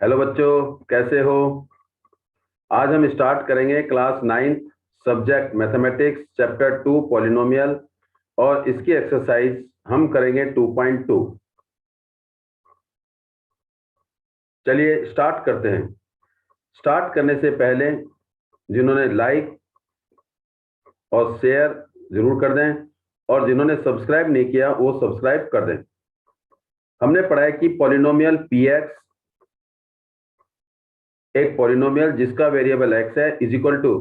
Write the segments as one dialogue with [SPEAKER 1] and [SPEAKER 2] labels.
[SPEAKER 1] Hello बच्चों, कैसे हो। आज हम स्टार्ट करेंगे class 9 subject mathematics chapter 2 polynomial और इसकी एक्सरसाइज हम करेंगे 2.2। चलिए स्टार्ट करते हैं। स्टार्ट करने से पहले जिन्होंने लाइक और शेयर जरूर कर दें और जिन्होंने सब्सक्राइब नहीं किया वो सब्सक्राइब कर दें। हमने पढ़ा है कि पॉलिनोमियल px एक पॉलिनोमियल जिसका वेरिएबल x है is equal to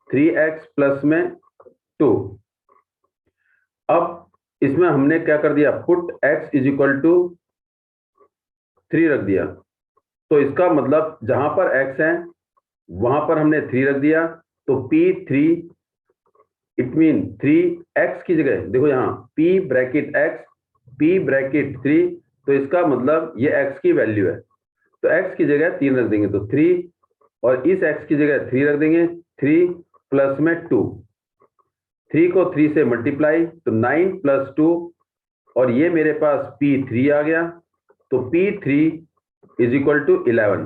[SPEAKER 1] 3x plus में 2। अब इसमें हमने क्या कर दिया, put x is equal to 3 रख दिया। तो इसका मतलब जहां पर x है वहां पर हमने 3 रख दिया। तो p3 इट मीन 3x की जगह देखो यहाँ p bracket x p bracket 3, तो इसका मतलब ये x की वैल्यू है। तो x की जगह 3 रख देंगे तो 3 और इस x की जगह 3 रख देंगे 3 प्लस में 2। 3 को 3 से मल्टीप्लाई तो 9 प्लस 2 और ये मेरे पास p3 आ गया। तो p3 इज इक्वल टू 11।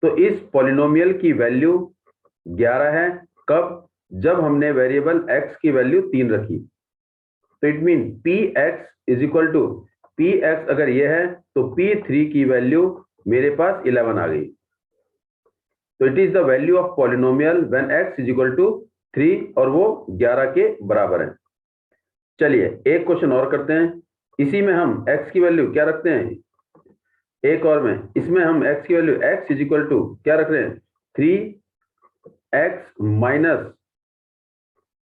[SPEAKER 1] तो इस पॉलिनोमियल की वैल्यू 11 है। कब? जब हमने वेरिएबल x की वैल्यू 3 रखी। तो it mean px is equal to px अगर ये है तो p3 की वैल्यू मेरे पास 11 आ गई। तो it is the value of polynomial when x is equal to 3 और वो 11 के बराबर है। चलिए एक क्वेश्चन और करते हैं। इसी में हम x की वैल्यू क्या रखते हैं, एक और में इसमें हम x की value x is equal to क्या रख रहे हैं 3x माइनस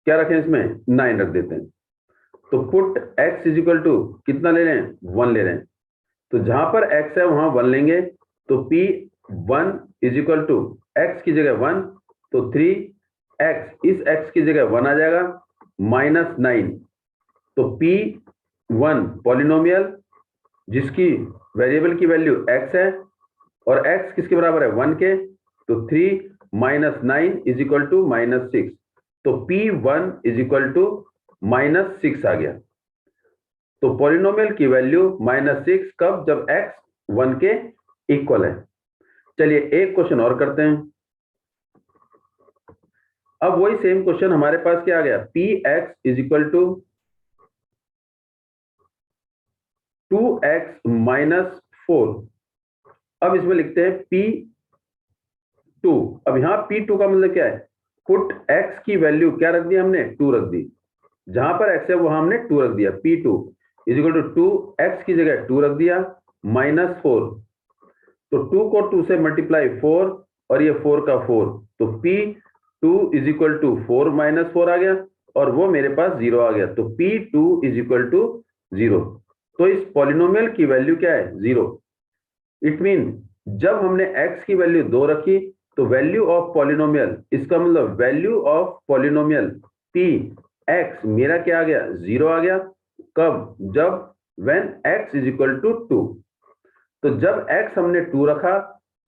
[SPEAKER 1] क्या रखें इसमें 9 रख देते हैं। तो put x is equal to कितना ले रहे हैं 1 ले रहे हैं। तो जहां पर x है वहां 1 लेंगे। तो p1 is equal to x की जगह 1 तो 3x इस x की जगह 1 आ जाएगा माइनस 9। तो p1 पॉलिनोमियल जिसकी वेरिएबल की वैल्यू x है और x किसके बराबर है 1 के, तो 3 minus 9 is equal to minus 6। तो p1 is equal to minus 6 आ गया। तो पॉलिनोमियल की वैल्यू माइनस 6 कब? जब x 1 के इक्वल है। चलिए एक क्वेश्चन और करते हैं। अब वही सेम क्वेश्चन हमारे पास क्या आ गया, px is equal to 2x minus 4। अब इसमें लिखते हैं p2। अब यहां p2 का मतलब क्या है, पुट x की वैल्यू क्या रख दी हमने 2 रख दी। जहां पर x है वहां हमने 2 रख दिया। p2 is equal to 2x की जगह 2 रख दिया माइनस 4। तो 2 को 2 से मल्टीप्लाई 4 और ये 4 का 4 तो p2 is equal to 4 minus 4 आ गया और वो मेरे पास 0 आ गया। तो p2 इज इक्वल टू 0। तो इस पॉलिनोमियल की वैल्यू क्या है 0। इट मीन जब हमने x की वैल्यू 2 रखी तो वैल्यू ऑफ पॉलिनोमियल, इसका मतलब value of polynomial p x मेरा क्या आ गया 0 आ गया। कब? जब when x is equal to 2। तो जब x हमने 2 रखा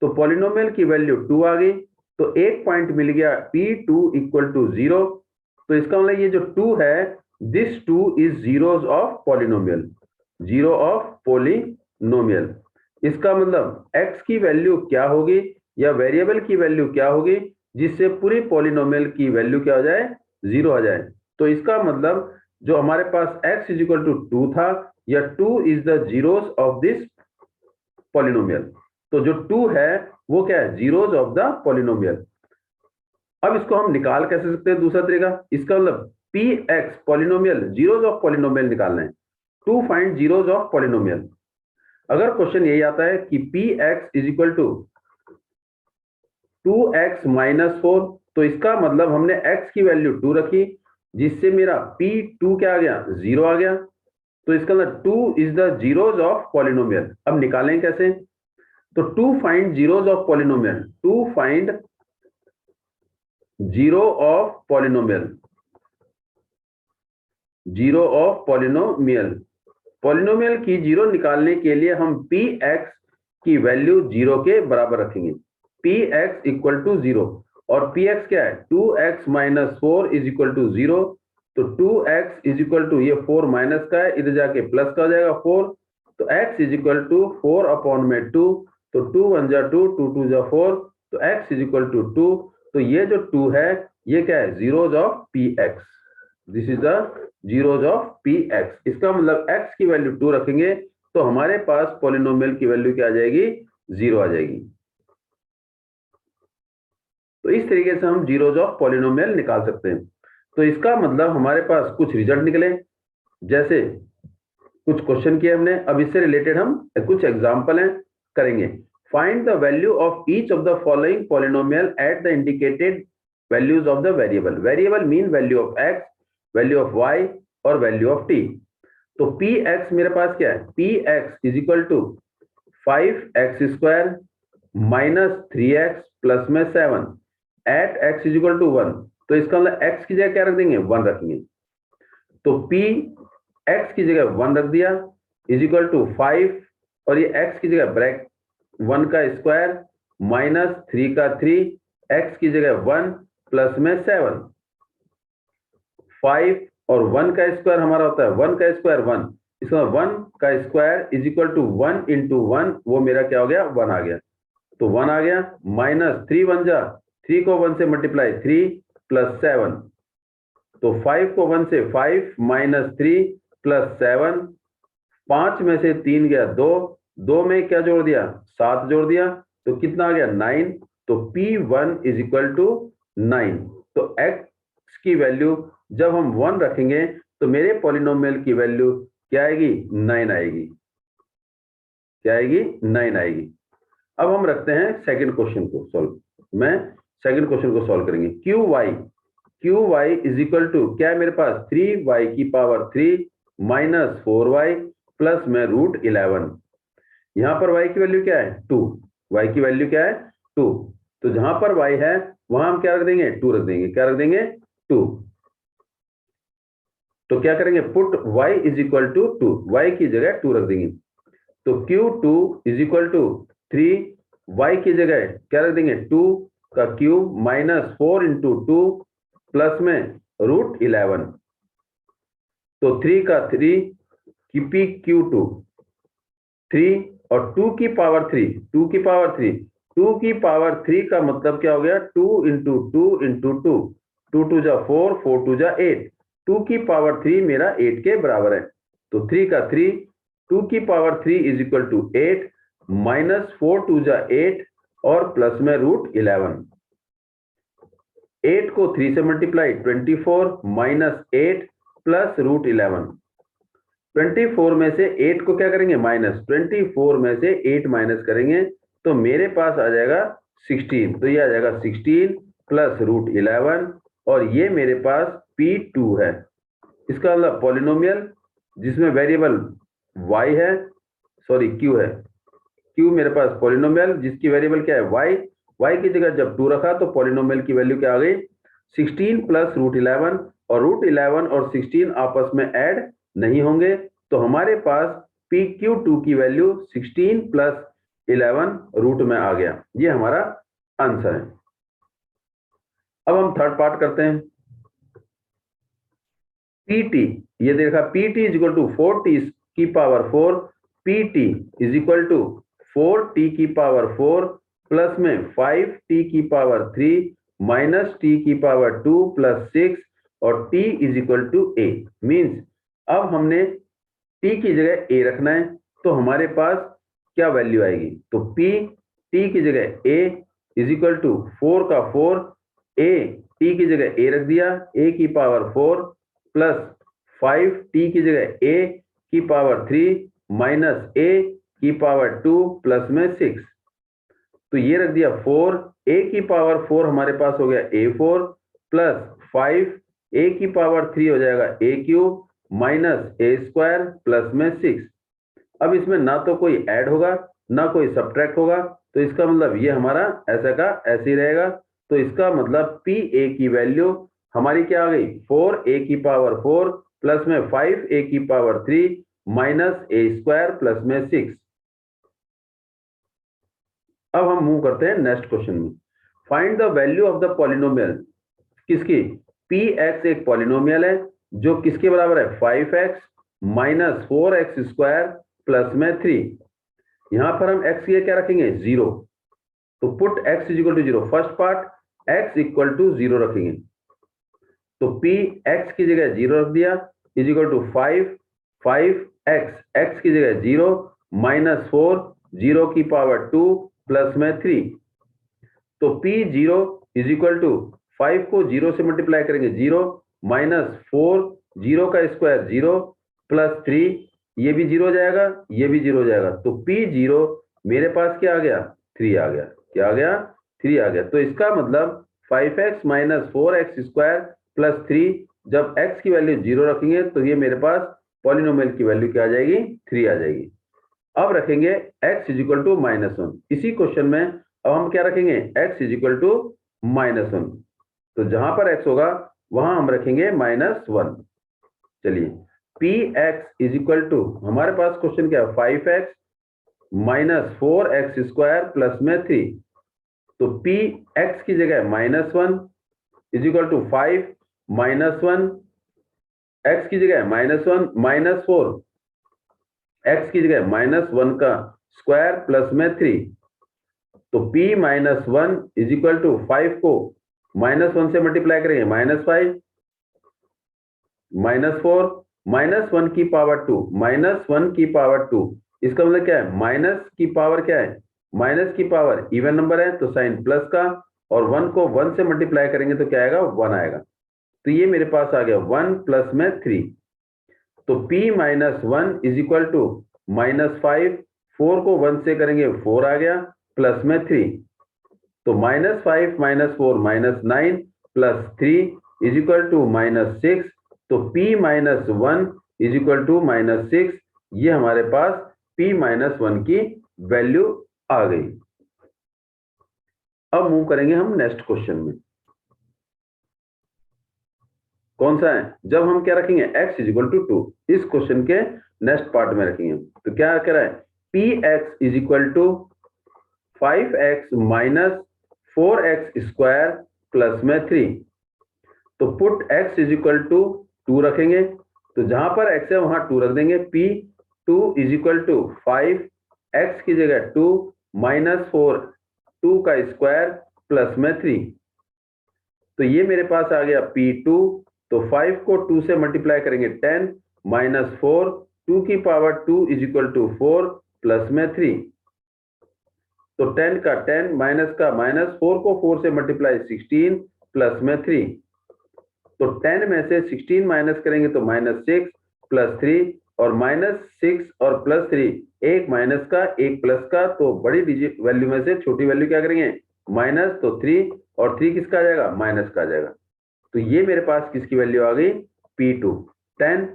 [SPEAKER 1] तो पॉलिनोमियल की वैल्यू 2 आ गई। तो एक पॉइंट मिल गया p2 इक्वल टू 0। तो इसका मतलब ये जो 2 है this 2 is zeros of polynomial, zero of polynomial. इसका मतलब x की वैल्यू क्या होगी या वेरिएबल की वैल्यू क्या होगी जिससे पूरी पॉलिनोमियल की वैल्यू क्या हो जाए 0 आ जाए। तो इसका मतलब जो हमारे पास x इज इक्वल टू 2 था या 2 is the zeros of this polynomial. तो जो 2 है वो क्या है जीरोस ऑफ द पॉलिनोमियल। अब इसको हम निकाल कैसे सकते हैं, दूसरा तरीका, इसका मतलब px polynomial zeros of polynomial निकालना है, to find zeros of polynomial. अगर क्वेश्चन यही आता है कि px is equal to 2x minus 4, तो इसका मतलब हमने x की वैल्यू 2 रखी जिससे मेरा p2 क्या आ गया 0 आ गया। तो इसका मतलब 2 is the zeros of polynomial. अब निकालें कैसे, तो to find zeros of polynomial, to find zero of polynomial, zero of polynomial. Polynomial की जीरो निकालने के लिए हम px की वैल्यू 0 के बराबर रखेंगे, px इक्वल टू 0। और px क्या है 2x minus 4 is equal to 0। तो 2x इज इक्वल टू ये 4 माइनस का है, इधर जाके प्लस का हो जाएगा 4। तो x is equal to 4 upon में 2। तो 2 1 जा 2, 2 2 जा 4, तो x इज इक्वल टू 2। तो ये जो 2 है ये क्या है, zeros of p x. This is the zeros of p x. इसका मतलब x की वैल्यू 2 रखेंगे तो हमारे पास पॉलिनोमियल की वैल्यू क्या आ जाएगी, 0 आ जाएगी। तो इस तरीके से हम जीरोज ऑफ पॉलिनोमियल निकाल सकते हैं। तो इसका मतलब हमारे पास कुछ रिजल्ट निकले, जैसे कुछ क्वेश्चन किए हमने। अब इससे रिलेटेड हम कुछ एग्जांपल हैं करेंगे। Find the value of each of the following polynomial at the indicated values of the variable. Variable mean value of x, value of y और वैल्यू ऑफ टी। तो पी एक्स मेरे पास क्या है, p x is equal to 5x² minus 3x plus में 7 at x is equal to 1। तो इसका मतलब x की जगह क्या रख देंगे, 1 रखेंगे। तो p x की जगह 1 रख दिया इज इक्वल टू 5, और ये x की जगह ब्रैक 1 का स्क्वायर माइनस 3 का 3, x की जगह 1 प्लस में 7। 5 और 1 का स्क्वायर हमारा होता है 1 का स्क्वायर 1, इसका 1 का square is equal to 1 into 1, वो मेरा क्या हो गया, 1 आ गया। तो 1 आ गया माइनस 3 1 जा 3 को 1 से मल्टीप्लाई 3 प्लस 7। तो 5 को 1 से 5 माइनस 3 प्लस 7, 5 में से 3 गया 2, 2 में क्या जोड़ दिया, 7 जोड़ दिया, तो कितना आ गया 9। तो P1 इज इक्वल टू 9। तो x की वैल्यू जब हम 1 रखेंगे तो मेरे पॉलिनोमियल की वैल्यू क्या आएगी, 9 आएगी। क्या आएगी, 9 आएगी। अब हम रखते हैं सेकंड क्वेश्चन को सॉल्व। मैं सेकंड क्वेश्चन को सॉल्व करेंगे। Q y is equal to क्या है मेरे पास, 3y की पावर 3 माइनस 4y प्लस में रूट 11। यहां पर y की वैल्यू क्या है, 2। y की वैल्यू क्या है, 2। तो जहां पर y है वहां हम क्या रख देंगे, 2 रख देंगे। क्या रख देंगे, 2। तो क्या करेंगे, put y is equal to 2, y की जगह 2 रख देंगे। तो Q2 is equal to 3, y की जगह क्या रख देंगे, 2 का क्यूब माइनस 4 इंटू 2 प्लस में रूट 11। तो 3 का 3 की पी Q2 3 और 2 की पावर 3, 2 की पावर 3, 2 की पावर 3 का मतलब क्या हो गया, 2 इंटू 2 इंटू 2, 2 2 जा 4, 4 2 जा 8, 2 की पावर 3 मेरा 8 के बराबर है। तो 3 का 3, 2 की power 3 is equal to 8 minus 4 2 जा 8 और प्लस में रूट 11। 8 को 3 से मल्टीप्लाई 24 माइनस 8 प्लस रूट 11। 24 में से 8 को क्या करेंगे, माइनस, 24 में से 8 माइनस करेंगे तो मेरे पास आ जाएगा 16। तो ये आ जाएगा 16 प्लस रूट 11, और ये मेरे पास P2 है। इसका मतलब पॉलिनोमियल जिसमें वेरिएबल y है, सॉरी q है, q मेरे पास पॉलिनोमियल जिसकी वेरिएबल क्या है, y की जगह जब 2 रखा तो पॉलिनोमियल की वैल्यू क्या आ गई, 16 प्लस रूट 11, और रूट 11 और 16 आपस में ऐड नहीं होंगे, तो हमारे पास PQ2 की वैल्यू 16 प्लस 11 रूट में आ गया। ये हमारा आंसर है। अब हम थर्ड पार्ट करते हैं। PT, ये देखा PT is equal to 4t की power 4, PT is equal to 4t की पावर 4 प्लस में 5t की पावर 3 माइनस t की पावर 2 प्लस 6 और t is equal to a। Means अब हमने t की जगह a रखना है, तो हमारे पास क्या वैल्यू आएगी, तो p t की जगह a इज इक्वल टू 4 का 4, a t की जगह a रख दिया, a की पावर 4 प्लस 5 t की जगह a की पावर 3 माइनस a की पावर 2 प्लस में 6। तो ये रख दिया 4, a की पावर 4 हमारे पास हो गया a4 प्लस 5 a की पावर 3 हो जाएगा a cube minus a square plus में 6। अब इसमें ना तो कोई ऐड होगा ना कोई सब्ट्रैक्ट होगा, तो इसका मतलब ये हमारा ऐसा का ऐसे ही रहेगा। तो इसका मतलब PA की वैल्यू हमारी क्या आ गई, 4a की पावर 4 प्लस में 5a की power 3 minus a square plus में 6। अब हम मूव करते हैं नेक्स्ट क्वेश्चन में। Find the value of the polynomial, किसकी, Px एक पॉलिनोमियल है जो किसके बराबर है, 5x minus 4x square plus में 3। यहां पर हम x की क्या रखेंगे 0, तो put x is equal to 0, first part x equal to 0 रखेंगे, तो p x की जगह 0 रख दिया इज इक्वल टू 5 की जगह 0 माइनस 4 0 की पावर 2 प्लस में 3, तो p0 इज इक्वल टू 5 को 0 से मल्टीप्लाई करेंगे 0 माइनस 4 0 का स्क्वायर 0 प्लस 3, ये भी 0 हो जाएगा, ये भी 0 हो जाएगा, तो p0 मेरे पास क्या आ गया 3 आ गया, क्या आ गया 3 आ गया। तो इसका मतलब 5x minus 4x square plus 3, जब x की वैल्यू 0 रखेंगे तो ये मेरे पास पॉलिनोमियल की वैल्यू क्या आ जाएगी 3 आ जाएगी। अब रखेंगे x इज इक्वल टू -1, इसी क्वेश्चन में अब हम क्या रखेंगे x इज इक्वल टू -1, तो जहां पर x होगा वहां हम रखेंगे -1। चलिए px इज इक्वल टू, हमारे पास क्वेश्चन क्या है 5x minus 4x square plus में 3, तो px की जगह -1 इज इक्वल टू 5 -1, x की जगह -1 माइनस 4, x की जगह -1 का स्क्वायर प्लस में 3, तो p -1 इज इक्वल टू 5 को -1 से मल्टीप्लाई करेंगे -5 -4 -1 की पावर 2, -1 की पावर 2, इसका मतलब क्या है माइनस की पावर क्या है, माइनस की पावर इवन नंबर है तो साइन प्लस का, और 1 को 1 से मल्टीप्लाई करेंगे तो क्या आएगा 1 आएगा, तो ये मेरे पास आ गया 1 प्लस में 3, तो p -1 इज इक्वल टू -5, 4 को 1 से करेंगे 4 आ गया प्लस में 3, तो -5 -4 -9 प्लस 3 इज इक्वल टू -6, तो p -1 इज इक्वल टू -6, ये हमारे पास p -1 की वैल्यू आ गई। अब मूव करेंगे हम नेक्स्ट क्वेश्चन में, कौन सा है, जब हम क्या रखेंगे x इज इक्वल टू 2, इस क्वेश्चन के नेक्स्ट पार्ट में रखेंगे, तो क्या कह रहा है px is equal to 5x minus 4x square plus में 3, तो put x is equal to 2 रखेंगे, तो जहां पर x है वहां 2 रख देंगे, p2 is equal to 5 x की जगह 2 माइनस 4 2 का स्क्वायर प्लस में 3, तो ये मेरे पास आ गया p2, तो 5 को 2 से मल्टीप्लाई करेंगे 10 माइनस 4 2 की power 2 is equal to 4 plus में 3, तो 10 का 10 माइनस का माइनस, 4 को 4 से मल्टीप्लाई 16 प्लस में 3, तो 10 में से 16 माइनस करेंगे तो -6 प्लस 3, और -6 और प्लस 3 एक माइनस का एक प्लस का, तो बड़ी डिजिट वैल्यू में से छोटी वैल्यू क्या करेंगे माइनस, तो 3 और 3 किसका आ जाएगा माइनस का आ जाएगा, तो ये मेरे पास किसकी वैल्यू आ गई p2, 10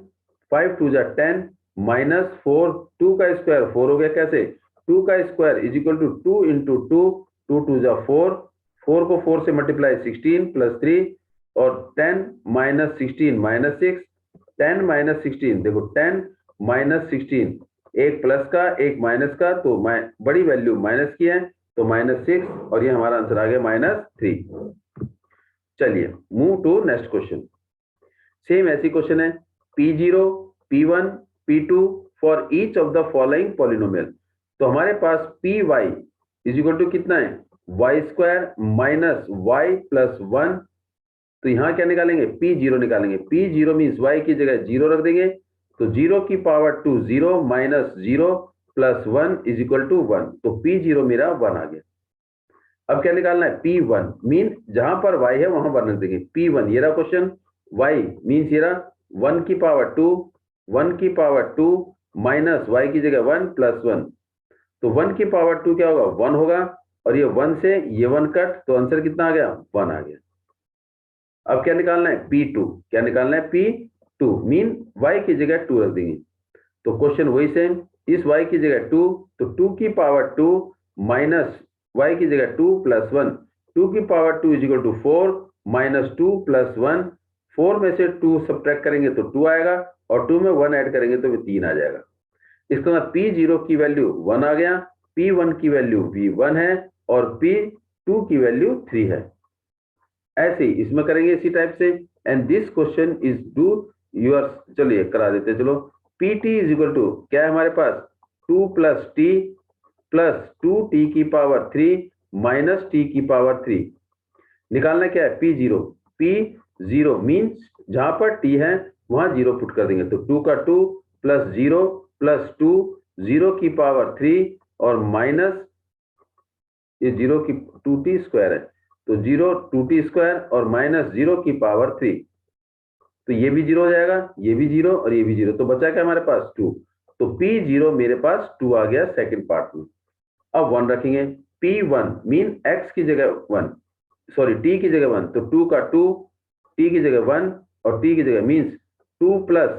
[SPEAKER 1] 5 2 जा 10 माइनस 4 2 का स्क्वायर 4 हो गया, कैसे 2 का square is equal to 2 into 2 2 2 जा 4 4 को 4 से मल्टीप्लाई 16 प्लस 3, और 10 माइनस 16 माइनस 6, 10 माइनस 16 देखो 10 माइनस 16 एक प्लस का एक माइनस का, तो बड़ी वैल्यू माइनस की है तो -6, और ये हमारा आंसर आ गया -3। चलिए move to next question, same ऐसी क्वेश्चन है p0 p1 p2 for each of the following polynomial, तो हमारे पास py इज इक्वल टू कितना है y square minus y plus 1, तो यहां क्या निकालेंगे p0 निकालेंगे, p0 मीन्स y की जगह 0 रख देंगे, तो 0 की power 2 0 minus 0 plus 1 is equal to 1, तो p0 मेरा 1 आ गया। अब क्या निकालना है p1 मीन जहां पर y है वहां 1 रख देंगे, p1 ये रहा क्वेश्चन, y मीन्स ये रहा 1 की पावर 2 1 की पावर 2 माइनस y की जगह 1 प्लस 1, तो 1 की पावर 2 क्या होगा 1 होगा, और ये 1 से ये 1 कट, तो आंसर कितना आ गया 1 आ गया। अब क्या निकालना है p2, क्या निकालना है p2 मीन y की जगह 2 रख देंगे, तो क्वेश्चन वही सेम, इस y की जगह 2, तो 2 की पावर 2 माइनस y की जगह 2 प्लस 1, 2 की power 2 is equal to 4 minus 2 plus 1, 4 में से 2 सब्ट्रैक्ट करेंगे तो 2 आएगा, और 2 में 1 ऐड करेंगे तो 3 आ जाएगा। इसका मतलब p0 की वैल्यू 1 आ गया, p1 की वैल्यू भी 1 है, और p2 की वैल्यू 3 है। ऐसे ही इसमें करेंगे इसी टाइप से, and this question is do your, चलिए करा देते, चलो pt इज इक्वल टू क्या है हमारे पास 2 प्लस t प्लस 2t की पावर 3 माइनस t की पावर 3। निकालना क्या है? P0। P0 मीन्स जहां पर t है वहां 0 पुट कर देंगे, तो 2 का 2 प्लस 0 प्लस 2, 0 की पावर 3 और माइनस ये 0 की 2t स्क्वायर है, तो 0 2t स्क्वायर और माइनस 0 की पावर 3, तो ये भी 0 हो जाएगा, ये भी 0 और ये भी 0, तो बचा क्या हमारे पास? 2। तो P0 मेरे पास 2 आ गया सेकंड पार्ट में। अब 1 रखेंगे। P1 मीन x की जगह 1, सॉरी t की जगह 1, तो 2 का 2, t की जगह 1 और t की जगह मीन्स 2 प्लस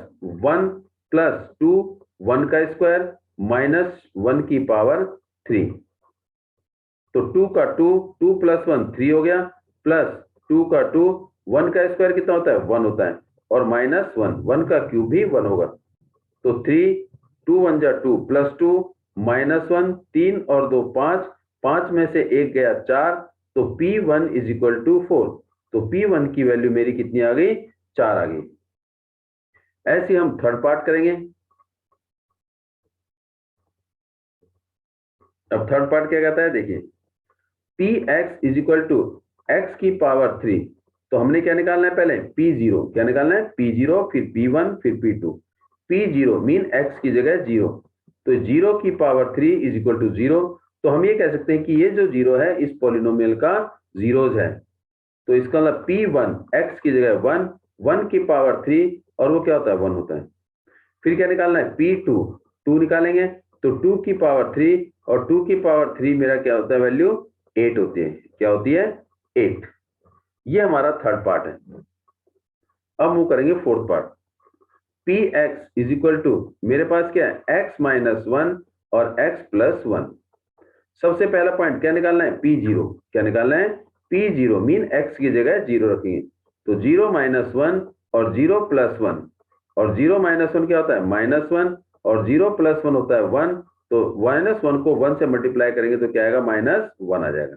[SPEAKER 1] 1 प्लस 2, 1 का स्क्वायर माइनस 1 की पावर 3, तो 2 का 2, 2 प्लस 1 3 हो गया, प्लस 2 का 2, 1 का स्क्वायर कितना होता है? 1 होता है, और माइनस 1, 1 का क्यूब भी 1 होगा, तो 3, 2 1 जा 2 प्लस 2 माइनस 1, 3 और 2 5, 5 में से 1 गया 4, तो P1 इज इक्वल टू 4। तो P1 की वैल्यू मेरी कितनी आ गई? 4 आ गई। ऐसे हम थर्ड पार्ट करेंगे। अब थर्ड पार्ट क्या कहता है, देखिए Px is equal to x की पावर 3, तो हमने क्या निकालना है? पहले P0, क्या निकालना है? P0, फिर P1, फिर P2। P0 मीन x की जगह 0, तो 0 की पावर 3 इज इक्वल टू 0, तो हम ये कह सकते हैं कि ये जो 0 है इस पॉलिनोमियल का जीरोज है, तो इसका मतलब P1 x की जगह 1, 1 की पावर 3, और वो क्या होता है? 1 होता है। फिर क्या निकालना है? P2, 2 निकालेंगे, तो 2 की पावर 3 और 2 की पावर 3 मेरा क्या होता है? वैल्यू 8 होती है। क्या होती है? 8। ये हमारा थर्ड पार्ट है। अब मूव करेंगे fourth part. Px is equal to मेरे पास क्या है? x माइनस 1 और x प्लस 1। सबसे पहला पॉइंट क्या निकालना है? P0। क्या निकालना है? P0 मीन x की जगह 0 रखेंगे, तो 0 माइनस 1 और 0 प्लस 1, और 0 माइनस 1 क्या होता है? माइनस 1, और 0 प्लस 1 होता है 1, तो माइनस 1 को 1 से मल्टीप्लाई करेंगे तो क्या आएगा? माइनस 1 आ जाएगा।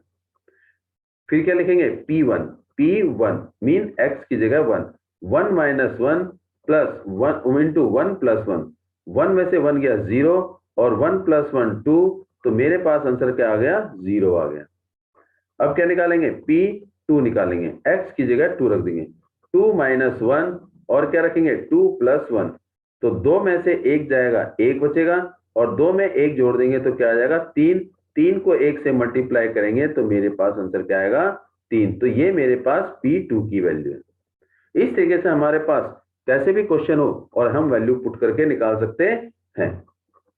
[SPEAKER 1] फिर क्या लिखेंगे? P1, P1 मीन x की जगह 1, 1 माइनस 1 प्लस 1 इंटू 1 प्लस 1, 1 में से 1 गया 0, और 1 प्लस 1 2, तो मेरे पास आंसर क्या आ गया? 0 आ गया। अब क्या निकालेंगे? P2 निकालेंगे, x की जगह 2 रख देंगे, 2 माइनस 1 और क्या रखेंगे? 2 प्लस 1, तो 2 में से 1 जाएगा, 1 बचेगा, और 2 में 1 जोड़ देंगे तो क्या आ जाएगा? 3, 3 को 1 से मल्टीप्लाई करेंगे तो मेरे पास आंसर क्या आएगा? 3। तो ये मेरे पास P2 की वैल्यू है। इस तरीके से हमारे पास कैसे भी क्वेश्चन हो और हम वैल्यू पुट करके निकाल सकते हैं।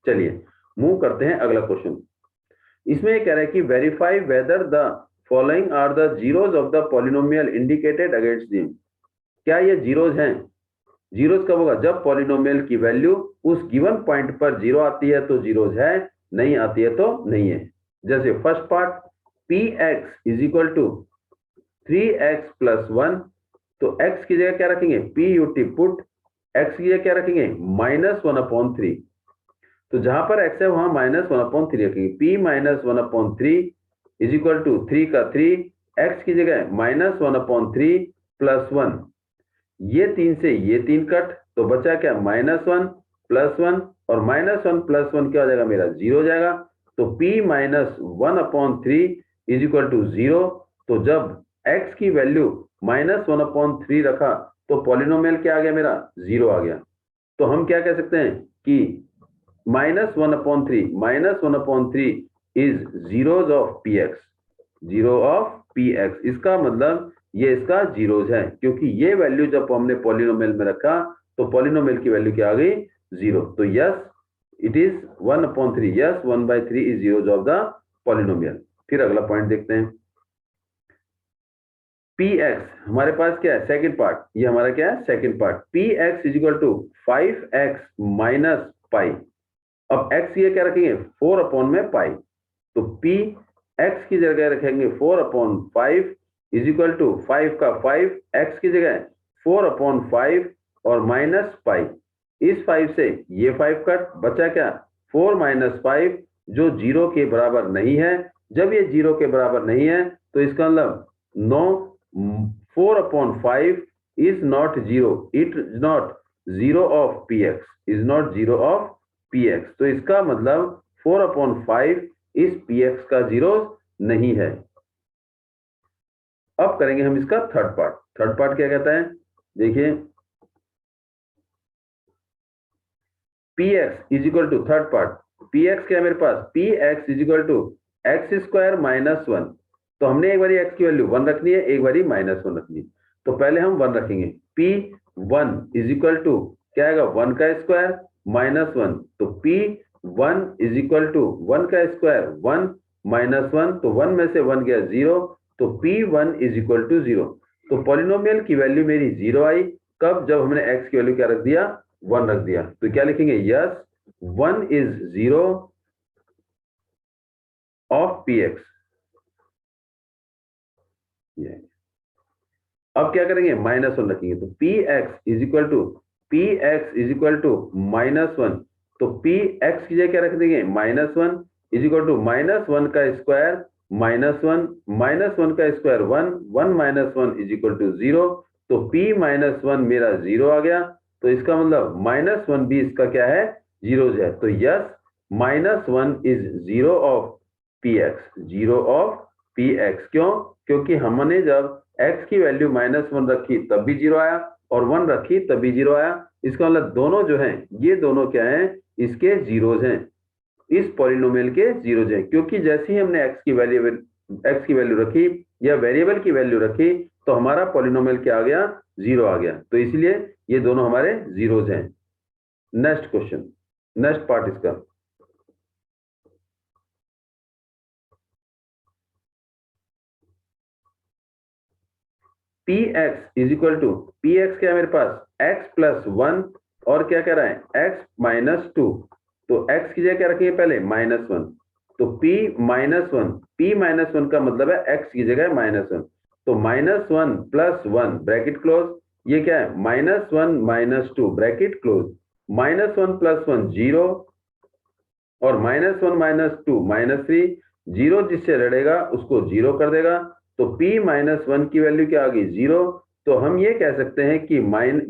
[SPEAKER 1] चलिए मूव करते हैं अगला क्वेश्चन। इसमें ये कह रहा है कि verify whether the following are the zeros of the polynomial indicated against them. क्या ये जीरोज हैं? जीरोज कब होगा? जब पॉलिनोमियल की वैल्यू उस गिवन पॉइंट पर 0 आती है तो जीरोज है, नहीं आती है तो नहीं है। जैसे first part Px is equal to 3x plus 1, तो x की जगह क्या रखेंगे? Put पुट x की जगह क्या रखेंगे? माइनस 1/3, तो जहां पर x है वहां माइनस 1/3 रखेंगे। P minus 1/3 is equal to 3 का 3, x की जगह माइनस 1/3 प्लस 1, ये 3 से ये 3 कट, तो बचा क्या? माइनस 1 प्लस 1, और माइनस 1 प्लस 1 क्या हो जाएगा? मेरा 0 हो जाएगा, तो P minus 1/3 is equal to 0, तो जब x की वैल्यू माइनस 1/3 रखा तो पॉलिनोमियल क्या आ गया? मेरा 0 आ गया। तो हम क्या कह सकते हैं कि minus 1/3 is zeros of Px, 0 of Px। इसका मतलब ये इसका जीरोज है, क्योंकि ये वैल्यू जब हमने पॉलिनोमियल में रखा तो पॉलिनोमियल की वैल्यू क्या आ गई? 0। तो yes it is 1/3, yes 1/3 is zeros of the polynomial. फिर अगला पॉइंट देखते हैं। Px हमारे पास क्या है? Second part. ये हमारा क्या है? Second part. Px is equal to 5x minus pi. अब x ये क्या रखेंगे? 4/पाई, तो P x की जगह रखेंगे 4/5 इज इक्वल टू 5 का 5, x की जगह 4/5 और माइनस पाई। इस 5 से ये 5 कट, बचा क्या? 4 माइनस 5 जो 0 के बराबर नहीं है। जब ये 0 के बराबर नहीं है तो इसका मतलब no 4/5 is not 0, it is not 0 of Px, is not 0 of Px। तो इसका मतलब 4/5 इस px का जीरो नहीं है। अब करेंगे हम इसका थर्ड पार्ट क्या कहता है, देखिए px is equal to third part, px क्या है मेरे पास, px is equal to x square minus one. तो हमने एक बारी x की वैल्यू 1 रखनी है, एक बारी -1 रखनी है। तो पहले हम 1 रखेंगे, p1 इज इक्वल टू क्या आएगा, 1 का स्क्वायर -1। तो p1 इज इक्वल टू 1 का स्क्वायर 1 -1, तो 1 में से 1 गया 0, तो p1 इज इक्वल टू 0। तो पॉलिनोमियल की वैल्यू मेरी 0 आई, कब, जब हमने x की वैल्यू क्या रख दिया, 1 रख दिया। तो क्या लिखेंगे, यस 1 इज 0 ऑफ px। अब क्या करेंगे, -1 रखेंगे, तो px इज इक्वल टू -1। तो px की जगह क्या रख देंगे, -1 इज इक्वल टू -1 का स्क्वायर -1 का स्क्वायर 1, 1 -1 इज इक्वल टू 0। तो p-1 मेरा 0 आ गया। तो इसका मतलब -1 भी इसका क्या है, जीरोज है। तो यस -1 इज 0 ऑफ px। क्यों, क्योंकि हमने जब x की वैल्यू -1 रखी तब भी 0 आया, और 1 रखी तब भी 0 आया। इसका मतलब दोनों जो हैं, ये दोनों क्या हैं, इसके जीरोज हैं, इस पॉलिनोमियल के जीरोज हैं। क्योंकि जैसे ही हमने x की वैल्यू रखी या वेरिएबल की वैल्यू रखी, तो हमारा पॉलिनोमियल क्या आ गया, 0 आ गया। तो इसलिए ये दोनों हमारे जीरोज हैं। नेक्स्ट क्वेश्चन, नेक्स्ट पार्ट इसका, px is equal to, px क्या है मेरे पास, x प्लस 1, और क्या कह रहा है, x माइनस 2। तो x की जगह क्या रखेंगे, पहले -1। तो p-1 का मतलब है x की जगह -1। तो -1 प्लस 1 ब्रैकेट क्लोज, ये क्या है, -1 -2 ब्रैकेट क्लोज, -1 प्लस 1 0, और -1 -2 -3, 0 जिससे लड़ेगा उसको 0 कर देगा। तो p-1 की वैल्यू क्या आ गई, 0। तो हम ये कह सकते हैं कि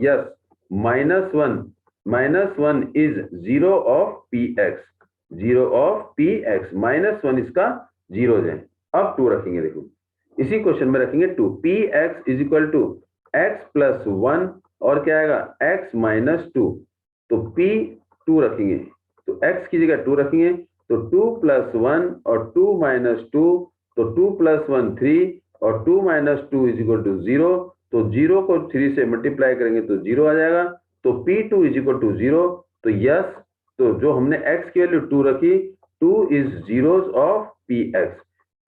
[SPEAKER 1] यस -1 इज 0 ऑफ px, -1 इसका 0 है। अब 2 रखेंगे, देखो इसी क्वेश्चन में रखेंगे 2, px is equal to x plus 1, और क्या आएगा, x माइनस 2। तो p2 रखेंगे, तो x की जगह 2 रखेंगे, तो 2 प्लस 1 और 2 माइनस 2, तो 2 प्लस 1 3, और 2 माइनस 2 इज इक्वल टू 0। तो 0 को 3 से मल्टीप्लाई करेंगे तो 0 आ जाएगा। तो p2 इज इक्वल टू 0। तो यस, तो जो हमने x की वैल्यू 2 रखी, 2 इज जीरोज ऑफ px।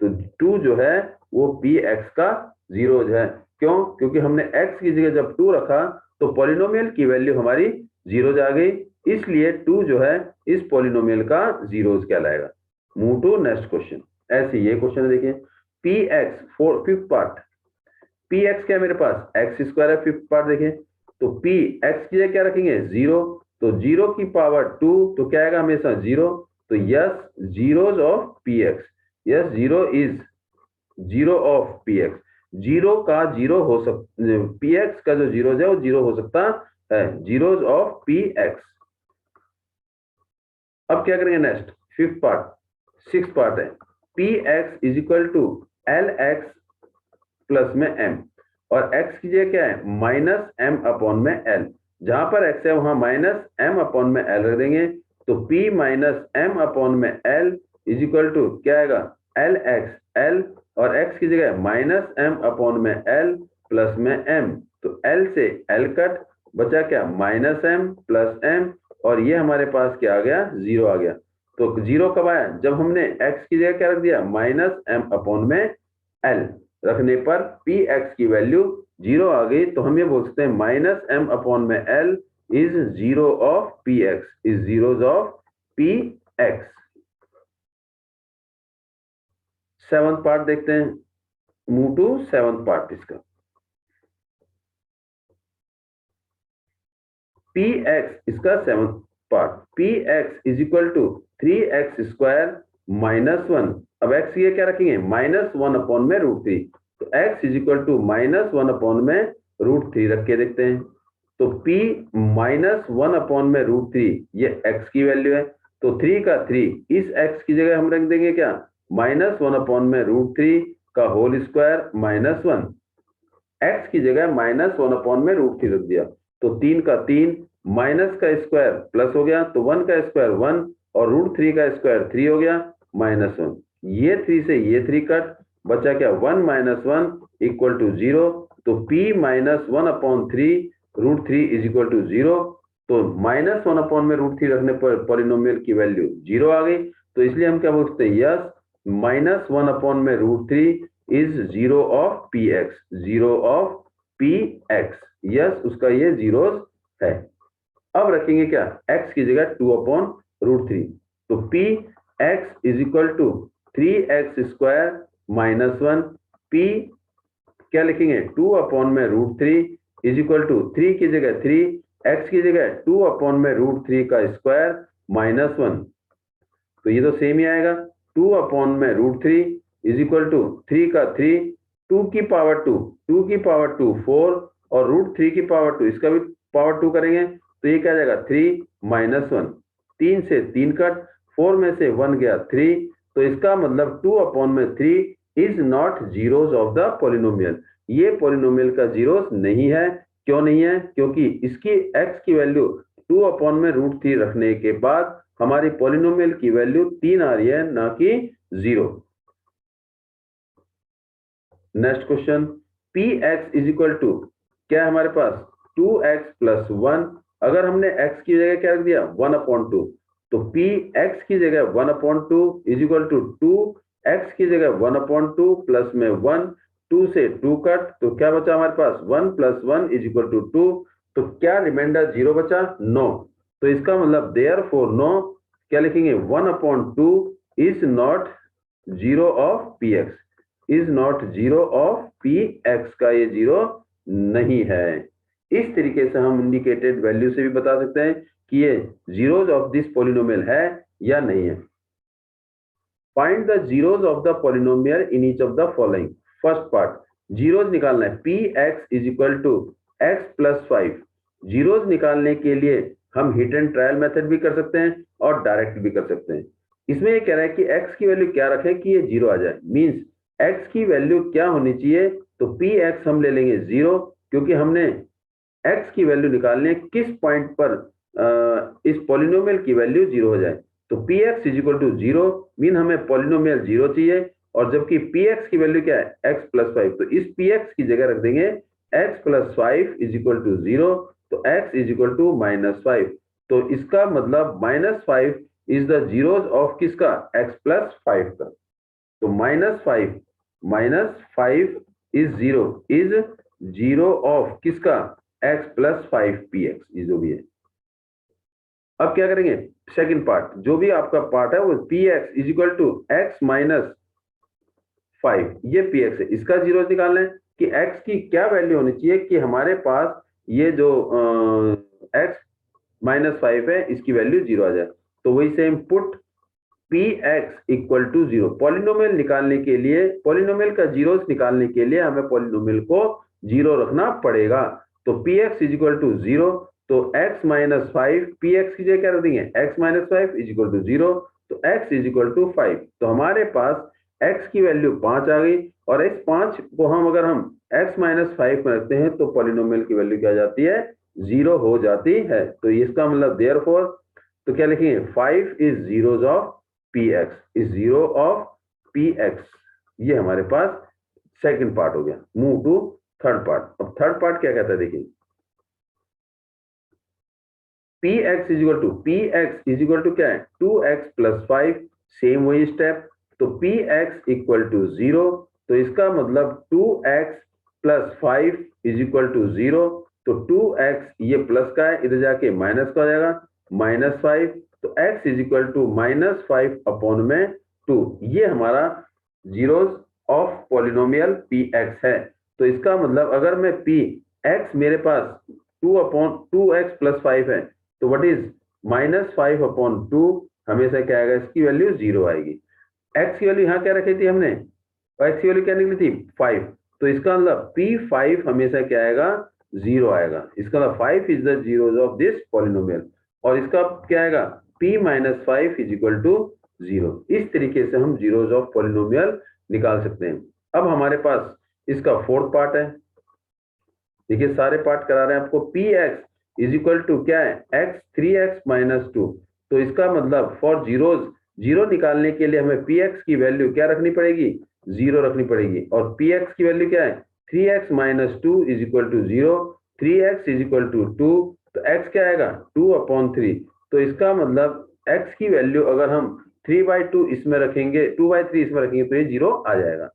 [SPEAKER 1] तो 2 जो है वो px का जीरोज है। क्यों, क्योंकि हमने x की जगह जब 2 रखा तो पॉलिनोमियल की वैल्यू हमारी जीरोज आ गई, इसलिए 2 जो है इस पॉलिनोमियल का जीरोज कहलाएगा। Move to next question. ऐसे ये क्वेश्चन देखिए, px फिफ्थ पार्ट, px क्या है मेरे पास, x स्क्वायर है, फिफ्थ पार्ट देखें। तो px की जगह क्या रखेंगे, 0। तो 0 की पावर 2, तो क्या आएगा हमेशा 0। तो yes zeros of px, yes 0 is 0 of px। 0 का 0 हो px का जो जीरोज है वो 0 हो सकता है, जीरोज ऑफ px। अब क्या करेंगे next, fifth part, six part है, px is equal to lx plus में m, और x की जगह क्या है, -m/l। जहां पर x है वहां -m/l रख देंगे। तो p-m/l इज इक्वल टू क्या आएगा, lx, और x की जगह -m/l प्लस में m। तो l से l कट, बचा क्या, -m प्लस m, और ये हमारे पास क्या आ गया, 0 आ गया। तो 0 कब आया, जब हमने x की जगह क्या रख दिया, -m/l रखने पर px की वैल्यू 0 आ गई। तो हम ये बोल सकते हैं -m/l is 0 of px, is zeros of px। Seventh part देखते हैं, मूव टू सेवंथ पार्ट इसका, px इसका seventh part, px is equal to 3x square -1। अब x ये क्या रखेंगे, -1/√3। तो x इज इक्वल टू -1/√3 रख के देखते हैं। तो p -1/√3 ये x की वैल्यू है। तो 3 का 3, इस x की जगह हम रख देंगे क्या, -1 में √3 का होल स्क्वायर -1, x की जगह -1 में √3 रख दिया, तो 3 का 3, माइनस का स्क्वायर प्लस हो गया, तो 1 का स्क्वायर 1 और √3 का स्क्वायर 3 हो गया, -1। ये 3 से ये 3 कट, बचा क्या, 1 - 1 = 0, तो p - 1/3 √3 = 0। तो -1 में √3 रखने पर पॉलिनोमियल की वैल्यू 0 आ गई, तो इसलिए हम क्या बोलते हैं, यस -1 में √3 is 0 of px, 0 of px, yes उसका ये जीरोस है। अब रखेंगे क्या, x की जगह 2/√3, तो px = 3x² -1, p क्या लिखेंगे, 2 में √3 = 3 की जगह 3, x की जगह 2 में √3 का स्क्वायर -1, तो ये तो सेम ही आएगा, 2 में √3 = 3 का 3, 2 की पावर 2 4 और √3 की पावर 2, इसका भी पावर 2 करेंगे, तो ये क्या आ जाएगा, 3 - 1, 3 से 3 कट, 4 में से 1 गया 3, तो इसका मतलब 2 में 3 is not zeros of the polynomial, ये पॉलिनोमियल का जीरोस नहीं है। क्यों नहीं है, क्योंकि इसकी x की वैल्यू 2 में √3 रखने के बाद हमारी पॉलिनोमियल की वैल्यू 3 आ रही है, ना कि 0। नेक्स्ट क्वेश्चन, px = क्या है हमारे पास, 2x + 1, अगर हमने x की जगह क्या रख दिया, 1/2, तो px की जगह 1/2 = 2, x की जगह 1/2 प्लस में 1, 2 से 2 कट, तो क्या बचा हमारे पास, 1 + 1 = 2, तो क्या रिमाइंडर 0 बचा, नो, तो इसका मतलब देयरफॉर नो, क्या लिखेंगे, 1/2 is not 0 of px, is not 0 of px, का ये 0 नहीं है। इस तरीके से हम इंडिकेटेड वैल्यू से भी बता सकते हैं कि ये जीरोस ऑफ दिस पॉलिनोमियल है या नहीं है। Find the zeros of the polynomial in each of the following. First part, zeros निकालना है, px = x + 5। जीरोस निकालने के लिए हम हिट एंड ट्रायल मेथड भी कर सकते हैं और डायरेक्ट भी कर सकते हैं। इसमें ये कह रहा है कि x की वैल्यू क्या रखें कि ये 0 आ जाए, मींस x की वैल्यू क्या होनी चाहिए, तो px हम ले लेंगे 0, क्योंकि हमने x की वैल्यू निकालनी है किस पॉइंट पर इस पॉलिनोमियल की वैल्यू 0 हो जाए, तो px = 0 मीन हमें पॉलिनोमियल 0 चाहिए, और जबकि px की वैल्यू क्या है, x + 5, तो इस px की जगह रख देंगे x + 5 = 0, तो x = -5, तो इसका मतलब -5 इज द जीरोस ऑफ किसका, x + 5 का, तो -5 इज 0, इज 0 ऑफ किसका, x + 5 px, ये जो भी है। अब क्या करेंगे, सेकंड पार्ट, जो भी आपका पार्ट है वो px = x - 5, ये px है, इसका जीरो निकालना है कि x की क्या वैल्यू होनी चाहिए कि हमारे पास ये जो x - 5 है इसकी वैल्यू 0 आ जाए, तो वही सेम पुट px = 0, पॉलिनोमियल निकालने के लिए, पॉलिनोमियल का जीरोस निकालने के लिए हमें पॉलिनोमियल को 0 रखना पड़ेगा, तो px = 0, तो x - 5 px की जगह क्या रख देंगे, x - 5 = 0, तो x = 5, तो हमारे पास x की वैल्यू 5 आ गई, और इस 5 को हम अगर हम x - 5 में रखते हैं तो पॉलिनोमियल की वैल्यू क्या जाती है, 0 हो जाती है, तो इसका मतलब देयरफॉर, तो क्या लिखेंगे, 5 is zeros of px, is 0 of px, ये हमारे पास सेकंड पार्ट हो गया। Move to third part. अब थर्ड पार्ट क्या कहता है, देखिए, px = क्या है, 2x + 5, सेम वही स्टेप, तो px = 0, तो इसका मतलब 2x + 5 = 0, तो 2x ये प्लस का है, इधर जाके माइनस का हो जाएगा, -5, तो x = -5/2, ये हमारा जीरोस ऑफ पॉलिनोमियल px है। तो इसका मतलब अगर मैं px मेरे पास 2x + 5 है, तो व्हाट इज -5/2, हमेशा क्या आएगा, इसकी वैल्यू 0 आएगी। x की वैल्यू यहाँ क्या रखी थी हमने, x की वैल्यू क्या निकली थी, 5, तो इसका मतलब p5 हमेशा क्या आएगा, 0 आएगा, इसका मतलब 5 is the zeros of this polynomial, और इसका क्या आएगा, p minus 5 is equal to 0। इस तरीके से हम जीरोज ऑफ पॉलिनोमियल निकाल सकते हैं। अब हमारे पास इसका फोर्थ पार्ट है। देखिए सारे पार्ट करा रहे हैं आपको। P x is equal to क्या है, एक्स 3x माइनस 2। तो इसका मतलब फॉर जीरोज, जीरो निकालने के लिए हमें पी एक्स की वैल्यू क्या रखनी पड़ेगी, 0 रखनी पड़ेगी। और पी एक्स की वैल्यू क्या है, 3x minus 2 is equal to 0। 3x is equal to 2, तो x क्या आएगा 2/3। तो इसका मतलब x की वैल्यू अगर हम 3/2 इसमें रखेंगे, 2/3 इसमें रखेंगे तो ये 0 आ जाएगा।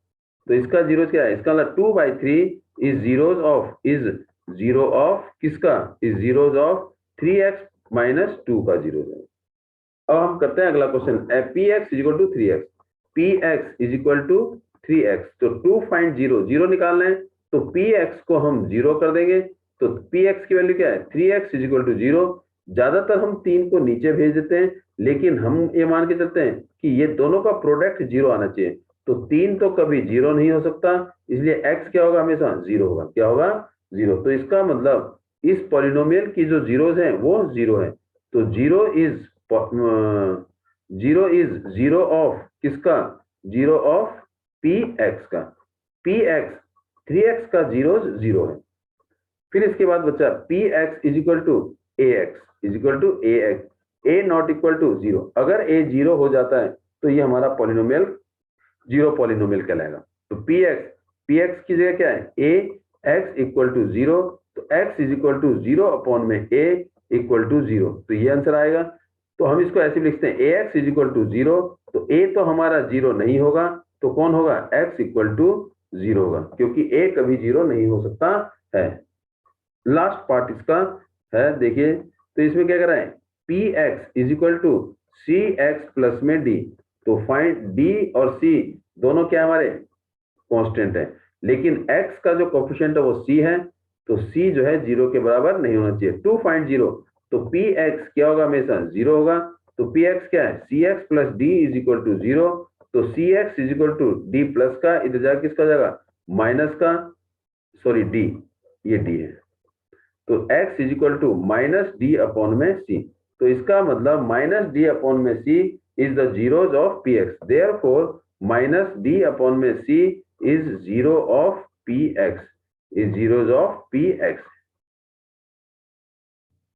[SPEAKER 1] तो इसका जीरो क्या है, इसका मतलब 2/3 is zeros of, is zero of किसका, is zeros of 3x minus 2 का जीरो है। अब हम करते हैं अगला question. P x is equal to 3x, P x is equal to 3x। तो 2 फाइंड जीरो, जीरो निकालना है तो पी एक्स को हम 0 कर देंगे। तो पी एक्स की वैल्यू क्या है, 3x इज इक्वल टू 0। ज्यादातर हम 3 को नीचे भेज देते हैं, लेकिन हम ये मान के चलते हैं कि ये दोनों का प्रोडक्ट 0 आना चाहिए। तो 3 तो कभी 0 नहीं हो सकता, इसलिए x क्या होगा, हमेशा 0 होगा। क्या होगा, 0। तो इसका मतलब इस पॉलिनोमियल की जो जीरोज हैं वो 0 है। तो 0 इज 0 ऑफ किसका, 0 ऑफ पी एक्स का। पी एक्स 3x का जीरो 0 है। फिर इसके बाद बच्चा p x is equal to a x is equal to a x, a not equal to 0। अगर ए 0 हो जाता है तो ये हमारा पॉलिनोमियल जीरो पॉलिनोमियल कहलाएगा। तो पी एक्स की जगह क्या है, ए एक्स इक्वल टू 0। तो x इज इक्वल टू 0 में a इक्वल टू 0। तो ये आंसर आएगा। तो हम इसको ऐसे लिखते हैं, ए एक्स इज इक्वल टू 0। तो a तो हमारा 0 नहीं होगा, तो कौन होगा, x इक्वल टू 0 होगा, क्योंकि a कभी 0 नहीं हो सकता है। लास्ट पार्ट इसका है, देखिए तो इसमें क्या कर रहा है, p x is equal to c x plus में डी। तो फाइंड डी और सी दोनों क्या हमारे कांस्टेंट है, लेकिन x का जो कोफिशिएंट है वो c है। तो c जो है 0 के बराबर नहीं होना चाहिए। 2 फाइंड 0, तो पी एक्स क्या होगा, हमेशा 0 होगा। तो पी एक्स क्या है, C x plus D is equal to 0। तो C X is equal to D plus का, इधर जाकर किसका जाएगा, माइनस का, सॉरी डी, ये डी है। तो x is equal to minus d upon में c। तो इसका मतलब माइनस डी अपॉन में c is the zeros of p x. Therefore minus d upon में c is zero of p x, is zeros of p x.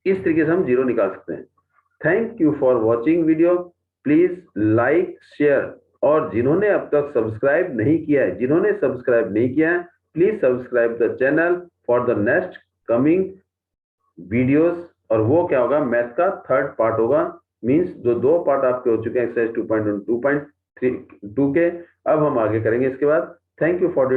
[SPEAKER 1] इस तरीके से हम जीरो निकाल सकते हैं। Thank you for watching video. Please like share, और जिन्होंने अब तक सब्सक्राइब नहीं किया है, जिन्होंने सब्सक्राइब नहीं किया है, please subscribe the channel for the next coming videos. और वो क्या होगा, मैथ का थर्ड पार्ट होगा। मींस जो 2 पार्ट आपके हो चुके हैं एक्सरसाइज 2.1 2.2 के, अब हम आगे करेंगे इसके बाद। Thank you for